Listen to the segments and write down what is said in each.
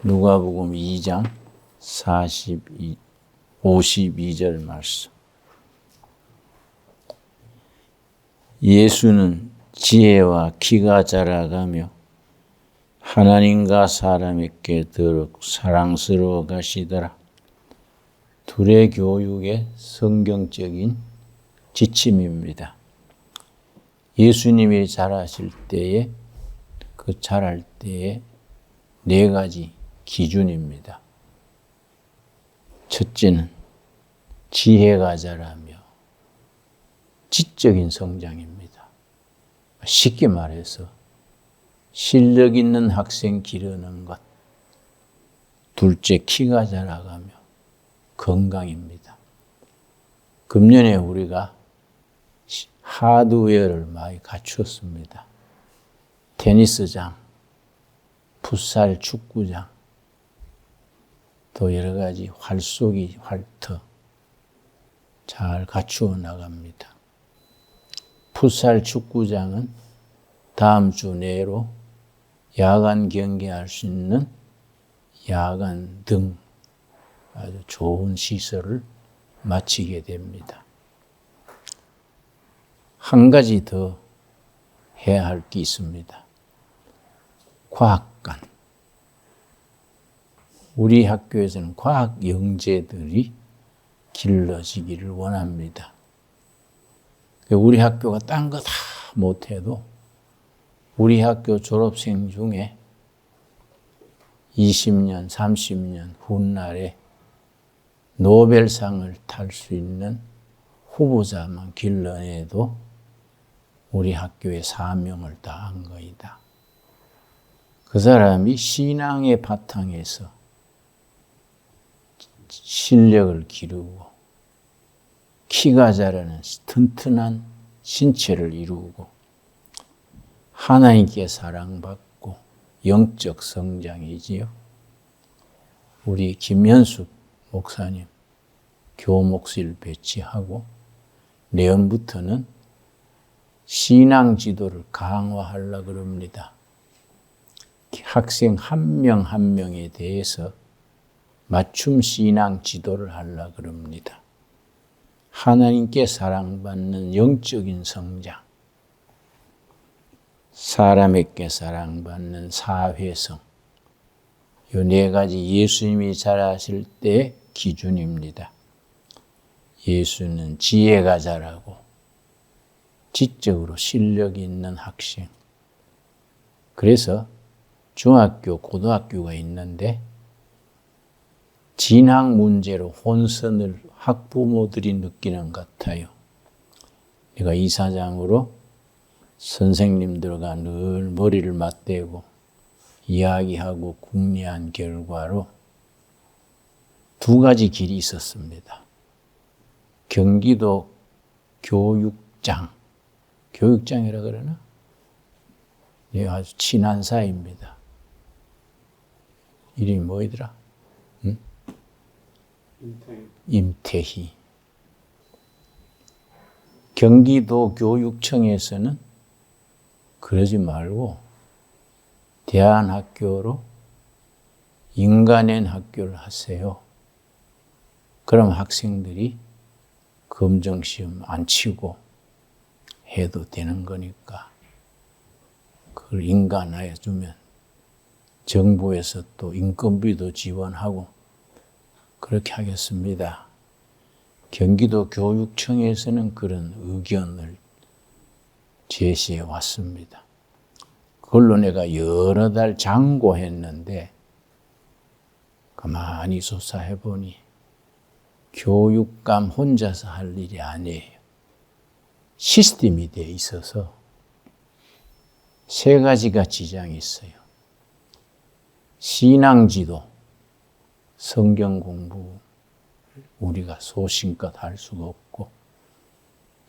누가복음 2장 52절 말씀. 예수는 지혜와 키가 자라가며 하나님과 사람에게 더욱 사랑스러워 가시더라. 둘의 교육의 성경적인 지침입니다. 예수님이 자라실 때에 그 자랄 때에 네 가지 기준입니다. 첫째는 지혜가 자라며 지적인 성장입니다. 쉽게 말해서 실력 있는 학생 기르는 것. 둘째, 키가 자라가며 건강입니다. 금년에 우리가 하드웨어를 많이 갖추었습니다. 테니스장, 풋살 축구장, 또 여러 가지 활쏘기, 활터 잘 갖추어 나갑니다. 풋살 축구장은 다음 주 내로 야간 경기할 수 있는 야간 등 아주 좋은 시설을 마치게 됩니다. 한 가지 더 해야 할 게 있습니다. 과학관. 우리 학교에서는 과학 영재들이 길러지기를 원합니다. 우리 학교가 딴 거 다 못해도 우리 학교 졸업생 중에 20년, 30년 훗날에 노벨상을 탈 수 있는 후보자만 길러내도 우리 학교의 사명을 다한 거이다. 그 사람이 신앙의 바탕에서 실력을 기르고 키가 자라는 튼튼한 신체를 이루고 하나님께 사랑받고 영적 성장이지요. 우리 김현숙 목사님 교목실 배치하고 내년부터는 신앙 지도를 강화하려고 그럽니다. 학생 한 명 한 명에 대해서 맞춤 신앙 지도를 하려고 그럽니다. 하나님께 사랑받는 영적인 성장, 사람에게 사랑받는 사회성, 이 네 가지 예수님이 자라실 때의 기준입니다. 예수는 지혜가 자라고 지적으로 실력이 있는 학생. 그래서 중학교, 고등학교가 있는데 진학 문제로 혼선을 학부모들이 느끼는 것 같아요. 내가 이사장으로 선생님들과 늘 머리를 맞대고 이야기하고 궁리한 결과로 두 가지 길이 있었습니다. 경기도 교육장이라 그러나? 네, 아주 친한 사이입니다. 이름이 뭐이더라? 응? 임태희. 경기도 교육청에서는 그러지 말고 대안학교로 인간의 학교를 하세요. 그럼 학생들이 검정시험 안 치고 해도 되는 거니까 그걸 인간화해 주면 정부에서 또 인건비도 지원하고 그렇게 하겠습니다. 경기도 교육청에서는 그런 의견을 제시해 왔습니다. 그걸로 내가 여러 달 장고했는데 가만히 조사해 보니 교육감 혼자서 할 일이 아니에요. 시스템이 되어 있어서 세 가지가 지장이 있어요. 신앙지도, 성경 공부 우리가 소신껏 할 수가 없고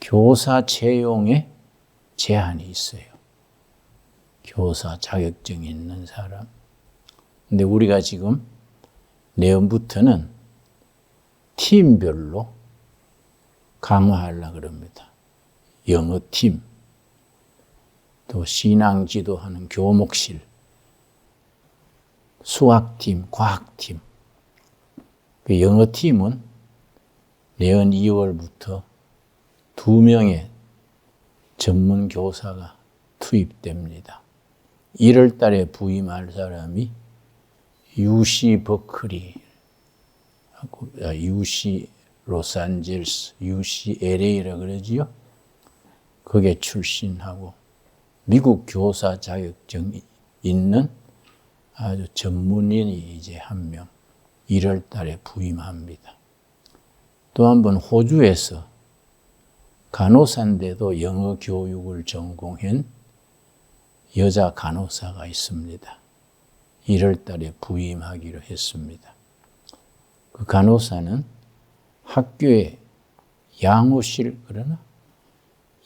교사 채용에 제한이 있어요. 교사 자격증이 있는 사람. 근데 우리가 지금 내년부터는 팀별로 강화하려고 합니다. 영어팀, 또 신앙지도하는 교목실, 수학팀, 과학팀. 그 영어팀은 내년 2월부터 2명의 전문 교사가 투입됩니다. 1월 달에 부임할 사람이 UC 버클리, UC 로스앤젤레스, UC LA라 그러지요. 거기에 출신하고 미국 교사 자격증이 있는 아주 전문인이 이제 한 명 1월 달에 부임합니다. 또 한 번 호주에서 간호사인데도 영어 교육을 전공한 여자 간호사가 있습니다. 1월 달에 부임하기로 했습니다. 그 간호사는 학교에 양호실 그러나?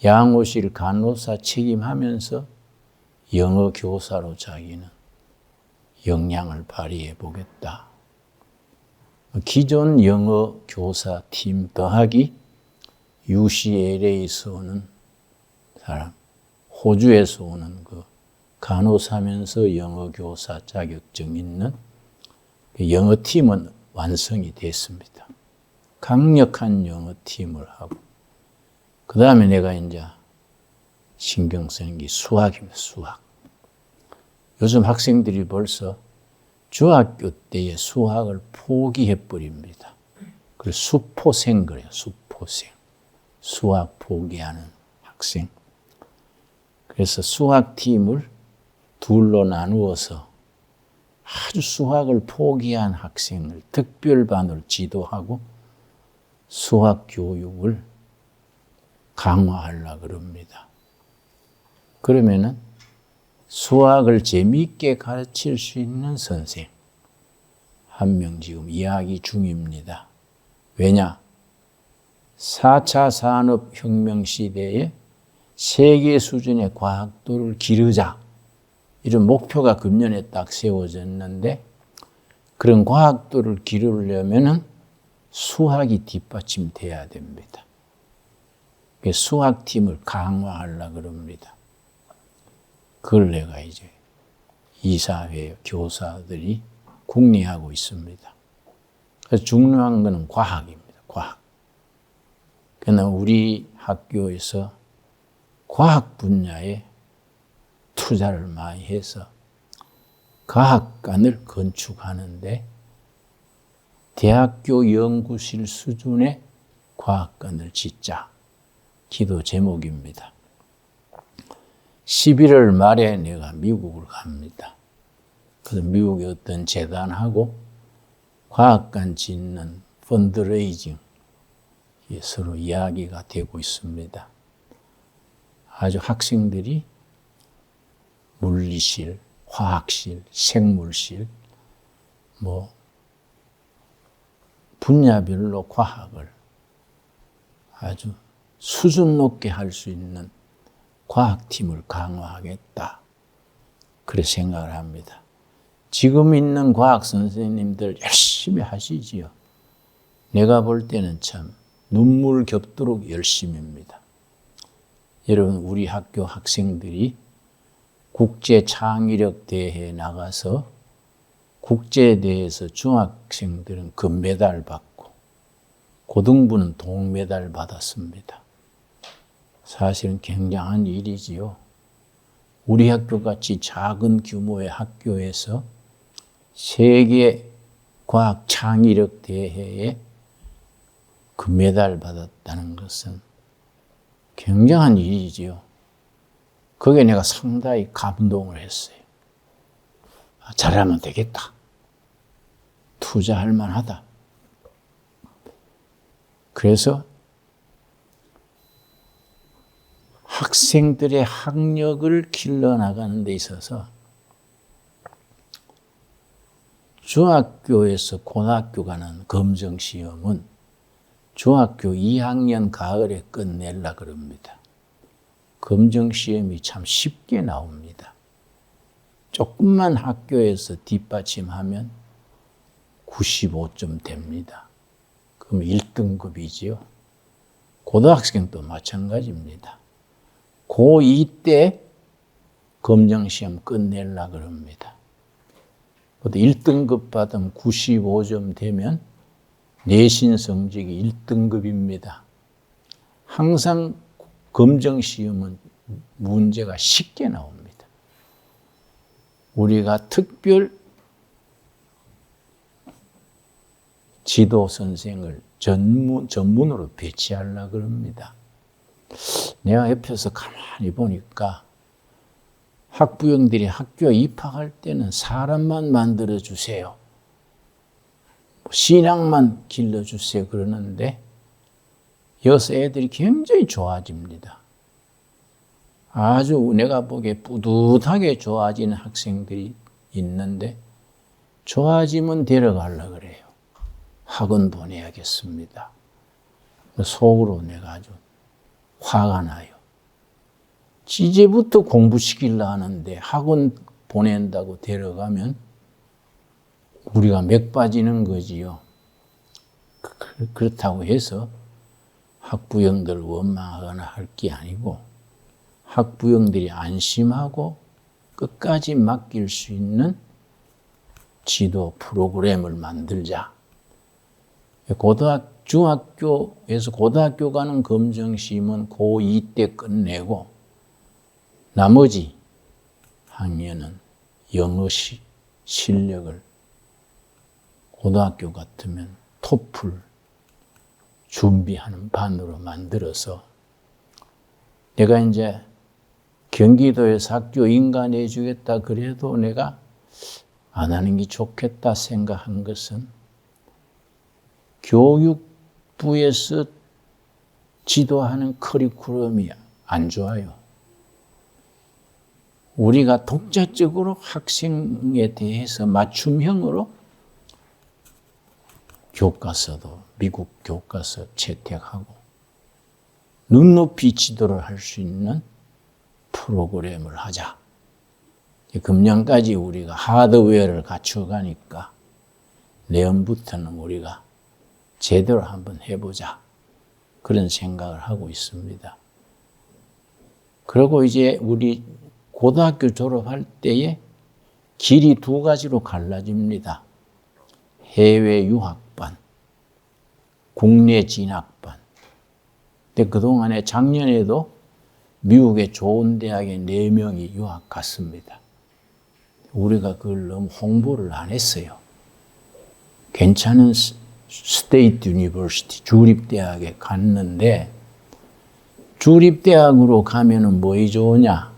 양호실 간호사 책임하면서 영어 교사로 자기는 역량을 발휘해 보겠다. 기존 영어 교사 팀 더하기 UCLA에서 오는 사람, 호주에서 오는 그 간호사면서 영어 교사 자격증 있는 영어 팀은 완성이 됐습니다. 강력한 영어 팀을 하고 그 다음에 내가 이제 신경 쓰는 게 수학입니다. 수학. 요즘 학생들이 벌써 중학교 때의 수학을 포기해버립니다. 그래서 수포생 그래요. 수포생. 수학 포기하는 학생. 그래서 수학팀을 둘로 나누어서 아주 수학을 포기한 학생을 특별반으로 지도하고 수학 교육을 강화하려고 그럽니다. 그러면은 수학을 재미있게 가르칠 수 있는 선생 한 명 지금 이야기 중입니다. 왜냐? 4차 산업혁명 시대에 세계 수준의 과학도를 기르자 이런 목표가 금년에 딱 세워졌는데 그런 과학도를 기르려면은 수학이 뒷받침돼야 됩니다. 수학팀을 강화하려고 그럽니다. 그걸 내가 이제 이사회 교사들이 궁리하고 있습니다. 그래서 중요한 것은 과학입니다. 과학. 그러나 우리 학교에서 과학 분야에 투자를 많이 해서 과학관을 건축하는데 대학교 연구실 수준의 과학관을 짓자. 기도 제목입니다. 11월 말에 내가 미국을 갑니다. 그래서 미국의 어떤 재단하고 과학관 짓는 펀드레이징 서로 이야기가 되고 있습니다. 아주 학생들이 물리실, 화학실, 생물실, 분야별로 과학을 아주 수준 높게 할 수 있는 과학팀을 강화하겠다. 그렇게 생각을 합니다. 지금 있는 과학 선생님들 열심히 하시지요. 내가 볼 때는 참 눈물 겹도록 열심입니다. 여러분, 우리 학교 학생들이 국제 창의력 대회에 나가서 국제대회에서 중학생들은 금메달 받고 고등부는 동메달 받았습니다. 사실은 굉장한 일이지요. 우리 학교같이 작은 규모의 학교에서 세계 과학 창의력 대회에 금메달 받았다는 것은 굉장한 일이지요. 그게 내가 상당히 감동을 했어요. 잘하면 되겠다. 투자할 만하다. 그래서 학생들의 학력을 길러나가는 데 있어서 중학교에서 고등학교 가는 검정시험은 중학교 2학년 가을에 끝내려고 그럽니다. 검정시험이 참 쉽게 나옵니다. 조금만 학교에서 뒷받침하면 95점 됩니다. 그럼 1등급이지요. 고등학생도 마찬가지입니다. 고2 때 검정시험 끝내려고 그럽니다. 1등급 받으면 95점 되면 내신 성적이 1등급입니다. 항상 검정시험은 문제가 쉽게 나옵니다. 우리가 특별 지도 선생을 전문으로 배치하려고 그럽니다. 내가 옆에서 가만히 보니까 학부형들이 학교에 입학할 때는 사람만 만들어주세요. 신앙만 길러주세요. 그러는데 여기서 애들이 굉장히 좋아집니다. 아주 내가 보기에 뿌듯하게 좋아지는 학생들이 있는데 좋아지면 데려가려고 그래요. 학원 보내야겠습니다. 속으로 내가 아주 화가 나요. 이제부터 공부시키려 하는데 학원 보낸다고 데려가면 우리가 맥 빠지는 거지요. 그렇다고 해서 학부형들을 원망하거나 할 게 아니고 학부형들이 안심하고 끝까지 맡길 수 있는 지도 프로그램을 만들자. 중학교에서 고등학교 가는 검정시험은 고2 때 끝내고 나머지 학년은 영어 실력을 고등학교 같으면 토플 준비하는 반으로 만들어서 내가 이제 경기도에서 학교 인가내 주겠다 그래도 내가 안 하는 게 좋겠다 생각한 것은 교육부에서 지도하는 커리큘럼이 안 좋아요. 우리가 독자적으로 학생에 대해서 맞춤형으로 교과서도 미국 교과서 채택하고 눈높이 지도를 할 수 있는 프로그램을 하자. 금년까지 우리가 하드웨어를 갖춰가니까 내년부터는 우리가 제대로 한번 해보자. 그런 생각을 하고 있습니다. 그리고 이제 우리 고등학교 졸업할 때에 길이 두 가지로 갈라집니다. 해외 유학반, 국내 진학반. 근데 그동안에 작년에도 미국의 좋은 대학에 4명이 유학 갔습니다. 우리가 그걸 너무 홍보를 안 했어요. 괜찮은 스테이트 유니버시티, 주립대학에 갔는데 주립대학으로 가면은 뭐이 좋으냐?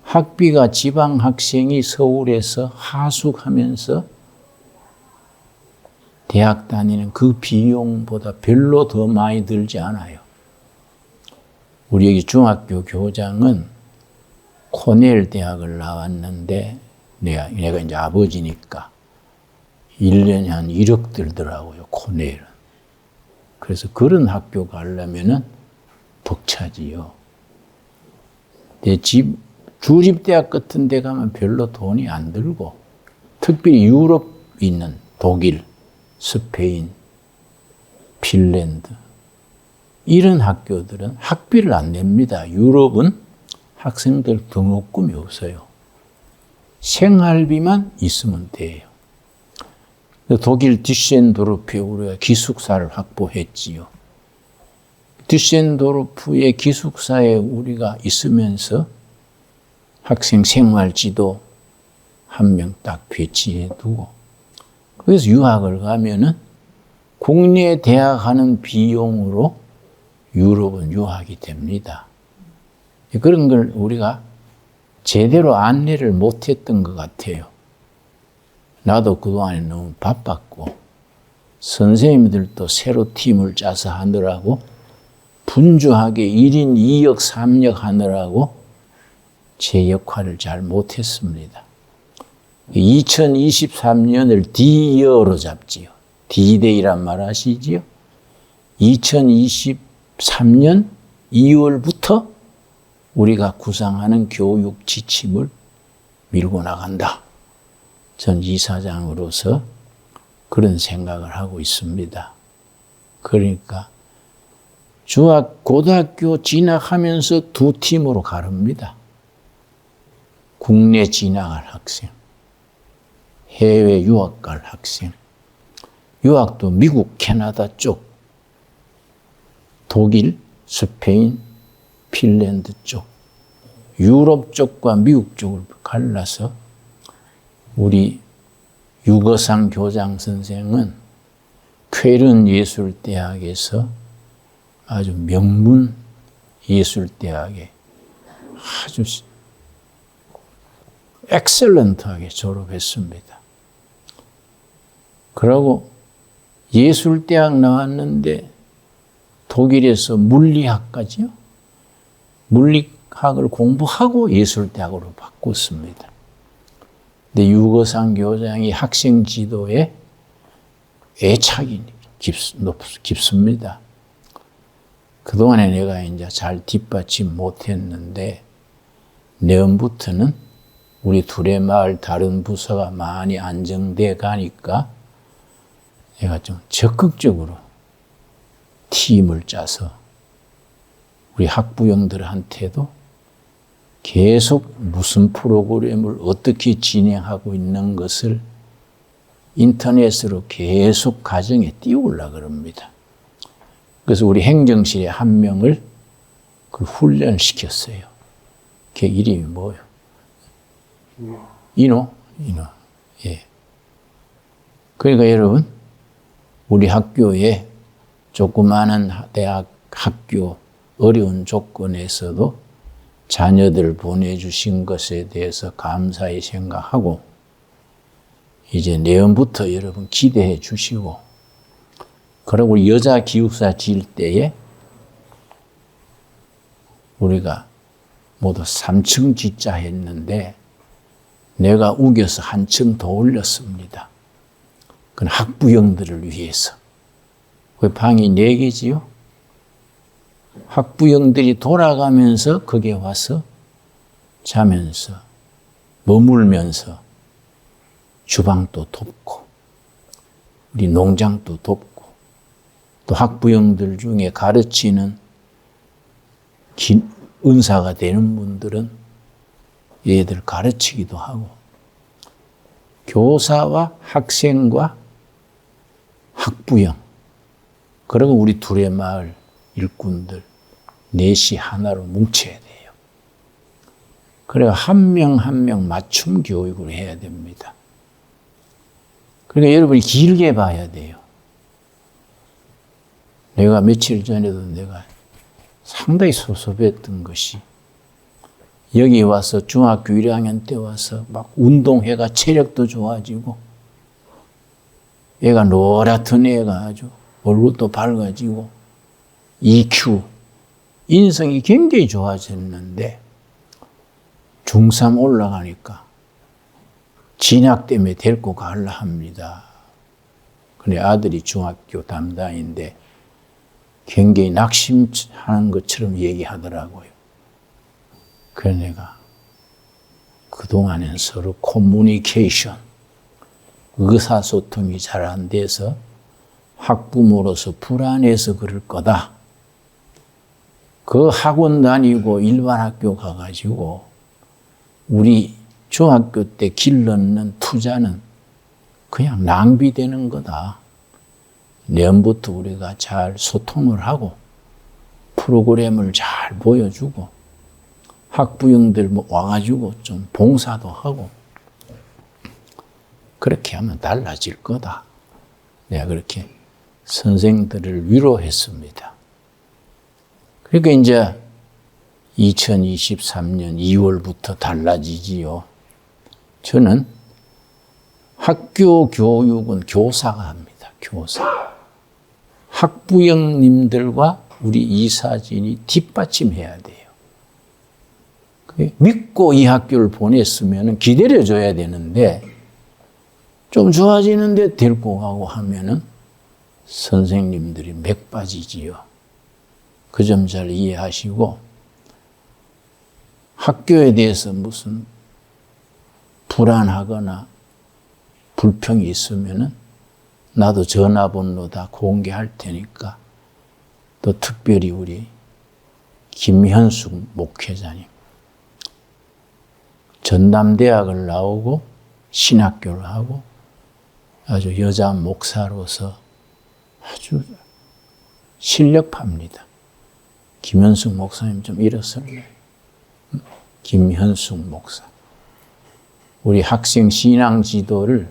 학비가 지방 학생이 서울에서 하숙하면서 대학 다니는 그 비용보다 별로 더 많이 들지 않아요. 우리 여기 중학교 교장은 코넬 대학을 나왔는데 내가 이제 아버지니까 1년에 한 1억 들더라고요, 코넬은. 그래서 그런 학교 가려면은 벅차지요. 주립대학 같은 데 가면 별로 돈이 안 들고, 특별히 유럽 있는 독일, 스페인, 핀란드, 이런 학교들은 학비를 안 냅니다. 유럽은 학생들 등록금이 없어요. 생활비만 있으면 돼요. 독일 düsseldorf에 우리가 기숙사를 확보했지요. düsseldorf의 기숙사에 우리가 있으면서 학생 생활 지도 한 명 딱 배치해 두고, 그래서 유학을 가면은 국내 대학 가는 비용으로 유럽은 유학이 됩니다. 그런 걸 우리가 제대로 안내를 못했던 것 같아요. 나도 그동안에 너무 바빴고 선생님들도 새로 팀을 짜서 하느라고 분주하게 1인 2역 3역 하느라고 제 역할을 잘 못했습니다. 2023년을 D이어로 잡지요. D-Day란 말 아시지요? 2023년 2월부터 우리가 구상하는 교육 지침을 밀고 나간다. 전 이사장으로서 그런 생각을 하고 있습니다. 그러니까 고등학교 진학하면서 2팀으로 가릅니다. 국내 진학할 학생, 해외 유학 갈 학생. 유학도 미국, 캐나다 쪽, 독일, 스페인, 핀란드 쪽, 유럽 쪽과 미국 쪽을 갈라서 우리 유거상 교장 선생은 쾰른 예술대학에서 아주 명문 예술대학에 아주 엑셀런트하게 졸업했습니다. 그러고 예술대학 나왔는데 독일에서 물리학까지요. 물리학을 공부하고 예술대학으로 바꿨습니다. 근데 유거상 교장이 학생 지도에 애착이 깊습니다. 그동안에 내가 이제 잘 뒷받침 못했는데 내년부터는 우리 두레마을 다른 부서가 많이 안정돼 가니까 내가 좀 적극적으로 팀을 짜서 우리 학부형들한테도 계속 무슨 프로그램을 어떻게 진행하고 있는 것을 인터넷으로 계속 가정에 띄우려고 그럽니다. 그래서 우리 행정실에 한 명을 그 훈련시켰어요. 걔 이름이 뭐예요? 인호. 예. 그러니까 여러분, 우리 학교에 조그마한 대학 학교 어려운 조건에서도 자녀들 보내주신 것에 대해서 감사히 생각하고 이제 내년부터 여러분 기대해 주시고, 그리고 우리 여자 기숙사 지을 때에 우리가 모두 3층 짓자 했는데 내가 우겨서 한 층 더 올렸습니다. 그건 학부형들을 위해서. 그 방이 4개지요. 학부형들이 돌아가면서 거기에 와서 자면서 머물면서 주방도 돕고 우리 농장도 돕고 또 학부형들 중에 가르치는 은사가 되는 분들은 얘들 가르치기도 하고 교사와 학생과 학부형 그리고 우리 두레마을 일꾼들 넷이 하나로 뭉쳐야 돼요. 그래야 한 명 한 명 맞춤 교육을 해야 됩니다. 그러니까 여러분이 길게 봐야 돼요. 내가 며칠 전에도 내가 상당히 섭섭했던 것이 여기 와서 중학교 1학년 때 와서 막 운동회가 체력도 좋아지고 얘가 노랗던 애가 아주 얼굴도 밝아지고 EQ, 인성이 굉장히 좋아졌는데 중3 올라가니까 진학 때문에 데리고 가려 합니다. 근데 아들이 중학교 담당인데 굉장히 낙심하는 것처럼 얘기하더라고요. 그래서 내가 그동안엔 서로 커뮤니케이션, 의사소통이 잘 안 돼서 학부모로서 불안해서 그럴 거다. 그 학원 다니고 일반 학교 가가지고 우리 중학교 때 길러놓는 투자는 그냥 낭비되는 거다. 내년부터 우리가 잘 소통을 하고 프로그램을 잘 보여주고 학부형들 와가지고 좀 봉사도 하고 그렇게 하면 달라질 거다. 내가 그렇게 선생들을 위로했습니다. 그러니까 이제 2023년 2월부터 달라지지요. 저는 학교 교육은 교사가 합니다. 교사. 학부형님들과 우리 이사진이 뒷받침해야 돼요. 믿고 이 학교를 보냈으면 기다려줘야 되는데 좀 좋아지는데 데리고 가고 하면은 선생님들이 맥 빠지지요. 그 점 잘 이해하시고 학교에 대해서 무슨 불안하거나 불평이 있으면은 나도 전화번호 다 공개할 테니까 또 특별히 우리 김현숙 목회자님 전남대학을 나오고 신학교를 하고 아주 여자 목사로서 아주 실력파입니다. 김현숙 목사님 좀 일어설래. 김현숙 목사. 우리 학생 신앙 지도를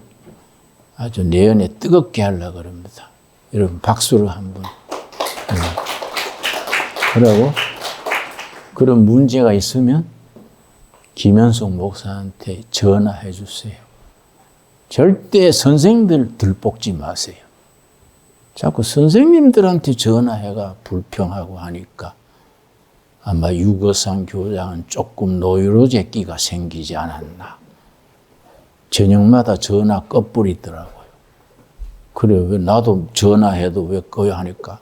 아주 내연에 뜨겁게 하려고 그럽니다. 여러분 박수를 한번. 그러고 그런 문제가 있으면 김현숙 목사한테 전화해 주세요. 절대 선생님들 들볶지 마세요. 자꾸 선생님들한테 전화해가 불평하고 하니까 아마 유거상 교장은 조금 노이로제끼가 생기지 않았나. 저녁마다 전화 꺼뿌리더라고요. 그래, 왜 나도 전화해도 왜 꺼요 하니까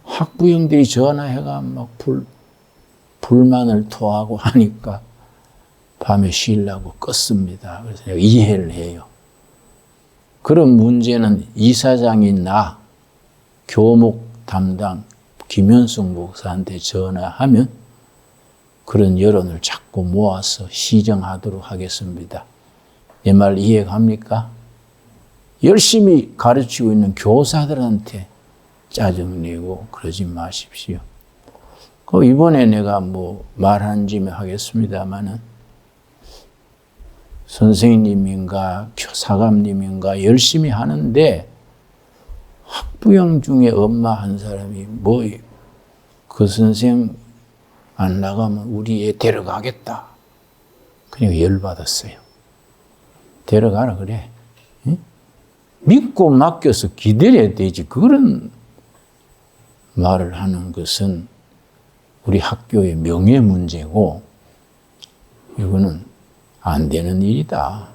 학부형들이 전화해가 막 불만을 토하고 하니까 밤에 쉬려고 껐습니다. 그래서 내가 이해를 해요. 그런 문제는 이사장인 나, 교목 담당 김현숙 목사한테 전화하면 그런 여론을 자꾸 모아서 시정하도록 하겠습니다. 내 말 이해갑니까? 열심히 가르치고 있는 교사들한테 짜증내고 그러지 마십시오. 이번에 내가 말한 짐에 하겠습니다마는 선생님인가 사감님인가 열심히 하는데 학부형 중에 엄마 한 사람이 그 선생 안 나가면 우리 애 데려가겠다. 그냥 열받았어요. 데려가라 그래. 응? 믿고 맡겨서 기다려야 되지. 그런 말을 하는 것은 우리 학교의 명예 문제고 이거는 안 되는 일이다.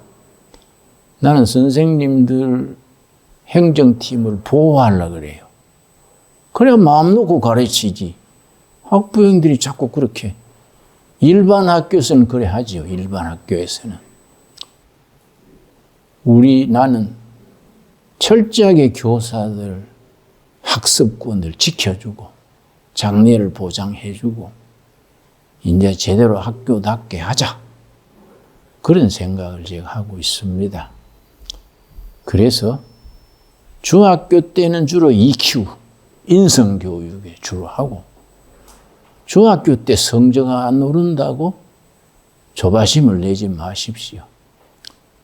나는 선생님들 행정팀을 보호하려고 그래요. 그래야 마음 놓고 가르치지. 학부형들이 자꾸 그렇게. 일반 학교에서는 그래 하죠. 일반 학교에서는. 나는 철저하게 교사들 학습권을 지켜주고 장래를 보장해주고 이제 제대로 학교답게 하자. 그런 생각을 제가 하고 있습니다. 그래서 중학교 때는 주로 EQ, 인성교육에 주로 하고 중학교 때 성적 안 오른다고 조바심을 내지 마십시오.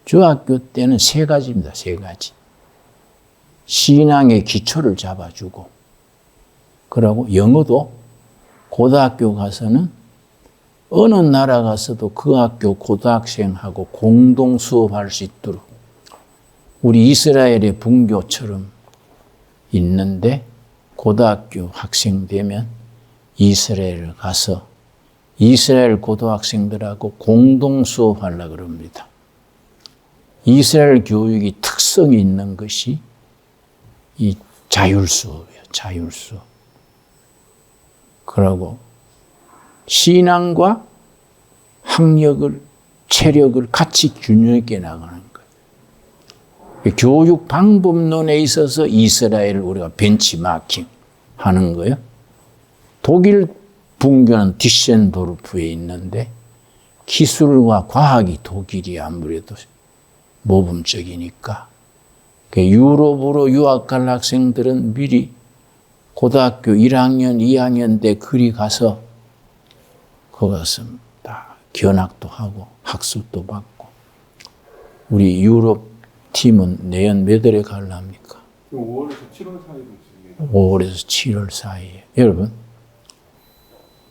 중학교 때는 3가지입니다. 3가지. 신앙의 기초를 잡아주고 그러고 영어도 고등학교 가서는 어느 나라 가서도 그 학교 고등학생하고 공동 수업할 수 있도록 우리 이스라엘의 분교처럼 있는데 고등학교 학생 되면 이스라엘을 가서 이스라엘 고등학생들하고 공동 수업하려고 그럽니다. 이스라엘 교육이 특성이 있는 것이 이 자율수업이에요. 자율수업. 그러고 신앙과 학력을, 체력을 같이 균형 있게 나가는 거예요. 교육 방법론에 있어서 이스라엘을 우리가 벤치마킹 하는 거예요. 독일 분교는 디센도르프에 있는데 기술과 과학이 독일이 아무래도 모범적이니까 유럽으로 유학 갈 학생들은 미리 고등학교 1학년, 2학년 때 그리 가서 거기서 다 견학도 하고 학습도 받고 우리 유럽 팀은 내년 몇 월에 가려합니까? 5월에서 7월 사이로 있습니다. 5월에서 7월 사이에. 여러분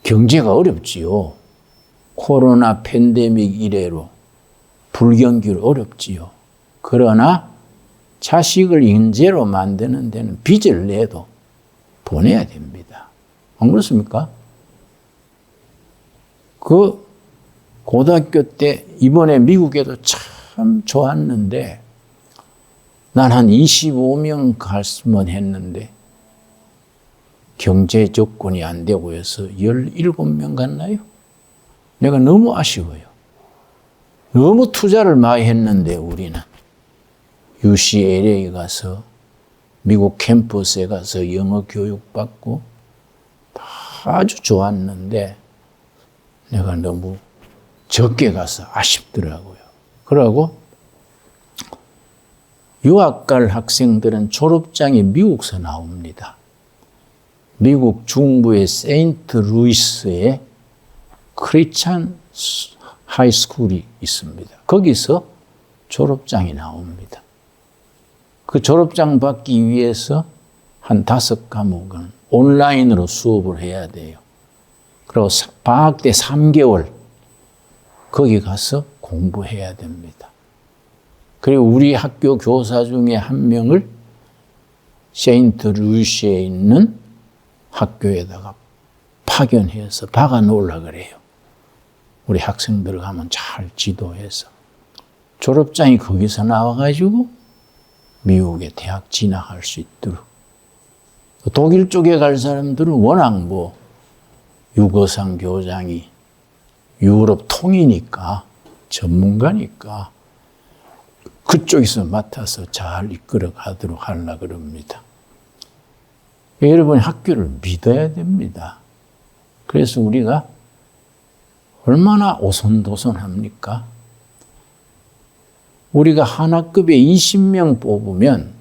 경제가 어렵지요. 코로나 팬데믹 이래로 불경기로 어렵지요. 그러나 자식을 인재로 만드는 데는 빚을 내도 보내야 됩니다. 안 그렇습니까? 그 고등학교 때 이번에 미국에도 참 좋았는데 난 한 25명 갔으면 했는데 경제 조건이 안 되고 해서 17명 갔나요? 내가 너무 아쉬워요. 너무 투자를 많이 했는데 우리는 UCLA 가서 미국 캠퍼스에 가서 영어 교육 받고 아주 좋았는데 내가 너무 적게 가서 아쉽더라고요. 그러고 유학 갈 학생들은 졸업장이 미국서 나옵니다. 미국 중부의 세인트 루이스에 크리스찬 하이스쿨이 있습니다. 거기서 졸업장이 나옵니다. 그 졸업장 받기 위해서 한 5과목은 온라인으로 수업을 해야 돼요. 그리고 방학 때 3개월 거기 가서 공부해야 됩니다. 그리고 우리 학교 교사 중에 한 명을 세인트 루이스에 있는 학교에다가 파견해서 박아 놓으려고 그래요. 우리 학생들 가면 잘 지도해서. 졸업장이 거기서 나와가지고 미국에 대학 진학할 수 있도록. 독일 쪽에 갈 사람들은 워낙 유거상 교장이 유럽 통이니까, 전문가니까 그쪽에서 맡아서 잘 이끌어 가도록 하려고 그럽니다. 여러분, 학교를 믿어야 됩니다. 그래서 우리가 얼마나 오손도손합니까? 우리가 한 학급에 20명 뽑으면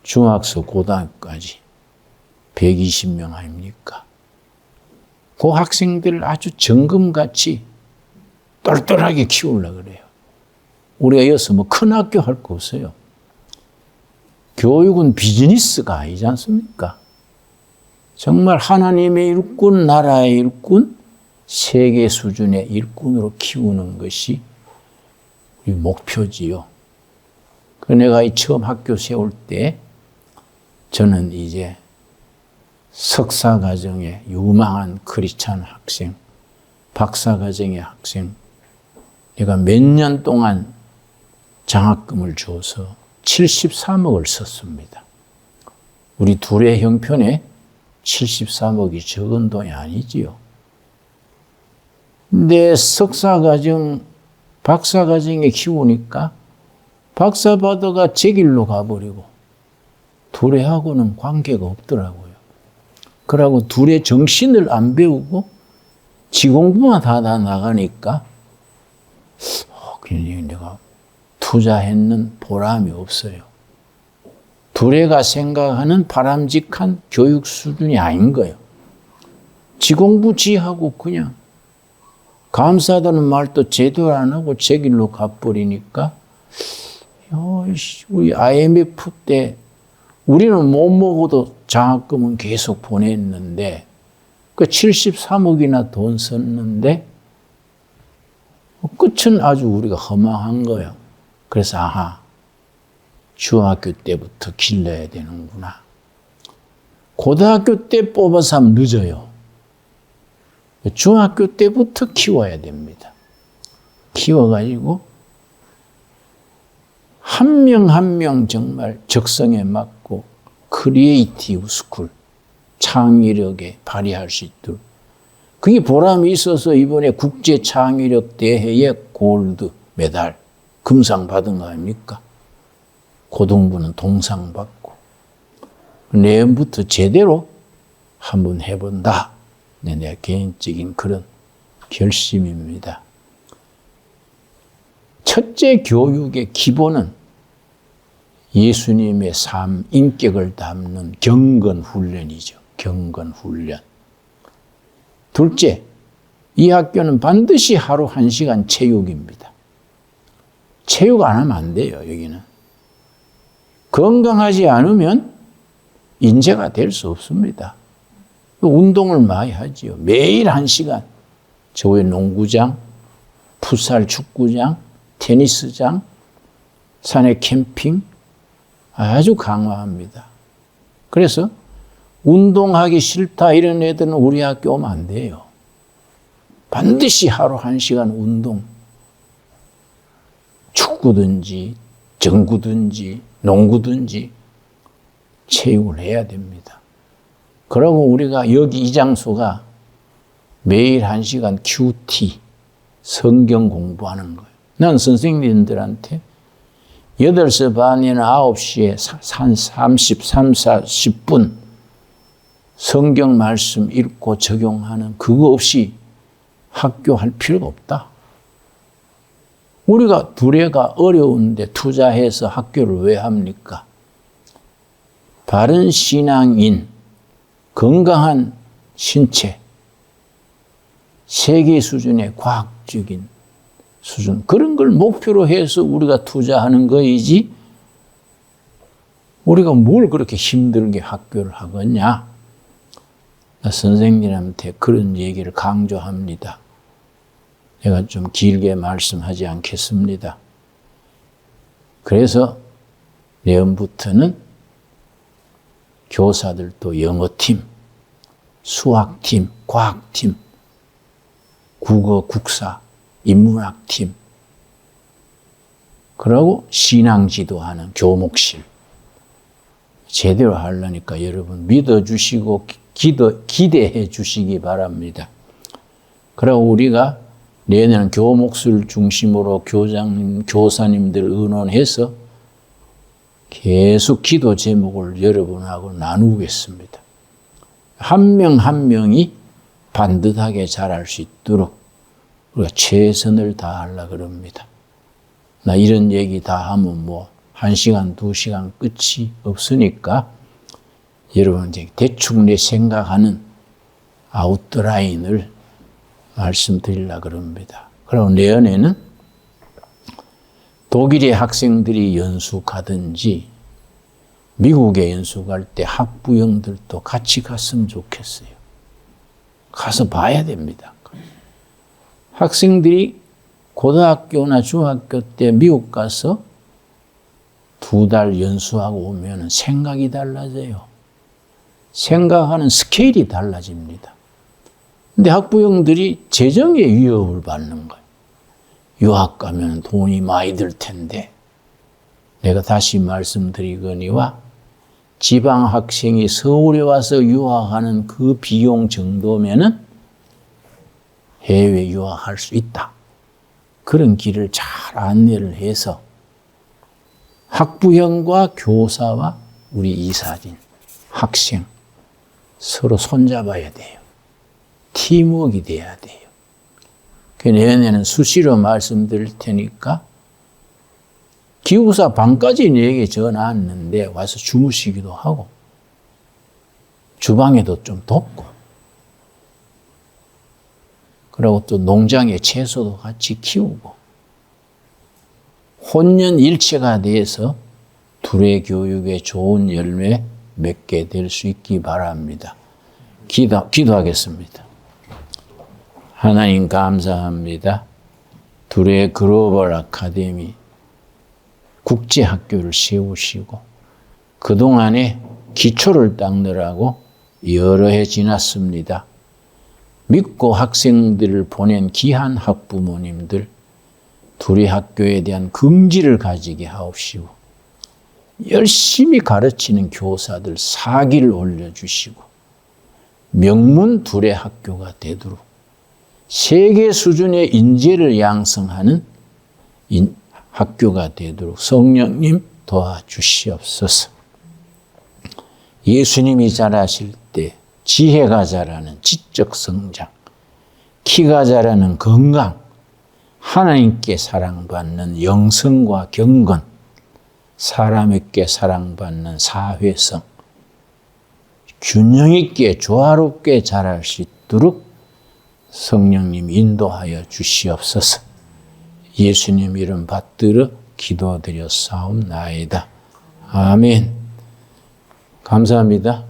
중학교, 고등학교까지 120명 아닙니까? 그 학생들을 아주 정금같이 똘똘하게 키우려고 그래요. 우리가 이어서 큰 학교 할 거 없어요. 교육은 비즈니스가 아니지 않습니까? 정말 하나님의 일꾼, 나라의 일꾼, 세계 수준의 일꾼으로 키우는 것이 우리 목표지요. 내가 처음 학교 세울 때 저는 이제 석사과정의 유망한 크리스찬 학생, 박사과정의 학생, 내가 몇 년 동안 장학금을 줘서 73억을 썼습니다. 우리 둘의 형편에 73억이 적은 돈이 아니지요. 근데 석사과정, 박사과정에 키우니까 박사 받아가 제 길로 가버리고 둘의 하고는 관계가 없더라고요. 그러고 둘의 정신을 안 배우고 지 공부만 하다 나가니까 그냥 내가 투자했는 보람이 없어요. 둘애가 생각하는 바람직한 교육 수준이 아닌 거예요. 지 공부 지하고 그냥 감사하다는 말도 제대로 안 하고 제 길로 가버리니까 우리 IMF 때 우리는 못 먹어도 장학금은 계속 보냈는데 그 73억이나 돈 썼는데 끝은 아주 우리가 허망한 거예요. 그래서 중학교 때부터 길러야 되는구나. 고등학교 때 뽑아서 하면 늦어요. 중학교 때부터 키워야 됩니다. 키워가지고 한 명 한 명 정말 적성에 맞고 크리에이티브 스쿨, 창의력에 발휘할 수 있도록. 그게 보람이 있어서 이번에 국제 창의력 대회에 골드 메달, 금상 받은 거 아닙니까? 고등부는 동상 받고. 내년부터 제대로 한번 해본다. 내 개인적인 그런 결심입니다. 첫째 교육의 기본은 예수님의 삶, 인격을 담는 경건훈련이죠. 경건훈련. 둘째, 이 학교는 반드시 하루 1시간 체육입니다. 체육 안 하면 안 돼요, 여기는. 건강하지 않으면 인재가 될 수 없습니다. 운동을 많이 하지요. 매일 1시간. 저의 농구장, 풋살 축구장, 테니스장, 산에 캠핑 아주 강화합니다. 그래서 운동하기 싫다 이런 애들은 우리 학교 오면 안 돼요. 반드시 하루 1시간 운동. 축구든지 정구든지 농구든지 체육을 해야 됩니다. 그러고 우리가 여기 이 장소가 매일 1시간 QT 성경 공부하는 거예요. 난 선생님들한테 8시 반이나 9시에 한 33, 40분 성경 말씀 읽고 적용하는 그거 없이 학교 할 필요가 없다. 우리가 두레가 어려운데 투자해서 학교를 왜 합니까? 바른 신앙인, 건강한 신체, 세계 수준의 과학적인 수준, 그런 걸 목표로 해서 우리가 투자하는 거이지, 우리가 뭘 그렇게 힘들게 학교를 하겠냐? 선생님한테 그런 얘기를 강조합니다. 내가 좀 길게 말씀하지 않겠습니다. 그래서 내년부터는 교사들도 영어팀, 수학팀, 과학팀, 국어, 국사, 인문학팀, 그리고 신앙지도하는 교목실 제대로 하려니까 여러분 믿어주시고 기대해 주시기 바랍니다. 그리고 우리가 내년은 교목실 중심으로 교사님들 의논해서 계속 기도 제목을 여러분하고 나누겠습니다. 한 명 한 명이 반듯하게 잘할 수 있도록 우리가 최선을 다하려고 그럽니다. 나 이런 얘기 다 하면 1시간, 2시간 끝이 없으니까 여러분 대충 내 생각하는 아웃라인을 말씀드리려고 그럽니다. 그리고 내년에는 독일의 학생들이 연수 가든지 미국에 연수 갈 때 학부형들도 같이 갔으면 좋겠어요. 가서 봐야 됩니다. 학생들이 고등학교나 중학교 때 미국 가서 2달 연수하고 오면 생각이 달라져요. 생각하는 스케일이 달라집니다. 근데 학부형들이 재정의 위협을 받는 거예요. 유학 가면 돈이 많이 들 텐데, 내가 다시 말씀드리거니와 지방 학생이 서울에 와서 유학하는 그 비용 정도면은 해외 유학할 수 있다. 그런 길을 잘 안내를 해서 학부형과 교사와 우리 이사진, 학생 서로 손잡아야 돼요. 팀워크가 돼야 돼요. 내년에는 수시로 말씀드릴 테니까 기숙사 방까지 내게 전화 왔는데 와서 주무시기도 하고 주방에도 좀 돕고 그리고 또 농장에 채소도 같이 키우고 혼연일체가 돼서 둘의 교육에 좋은 열매 맺게 될 수 있기 바랍니다. 기도하겠습니다. 하나님 감사합니다. 둘의 글로벌 아카데미 국제학교를 세우시고 그동안에 기초를 닦느라고 여러 해 지났습니다. 믿고 학생들을 보낸 귀한 학부모님들 둘의 학교에 대한 긍지를 가지게 하옵시고 열심히 가르치는 교사들 사기를 올려주시고 명문 둘의 학교가 되도록 세계 수준의 인재를 양성하는 학교가 되도록 성령님 도와주시옵소서. 예수님이 자라실 때 지혜가 자라는 지적 성장, 키가 자라는 건강, 하나님께 사랑받는 영성과 경건, 사람에게 사랑받는 사회성, 균형 있게 조화롭게 자랄 수 있도록 성령님 인도하여 주시옵소서. 예수님 이름 받들어 기도드렸사옵나이다. 아멘. 감사합니다.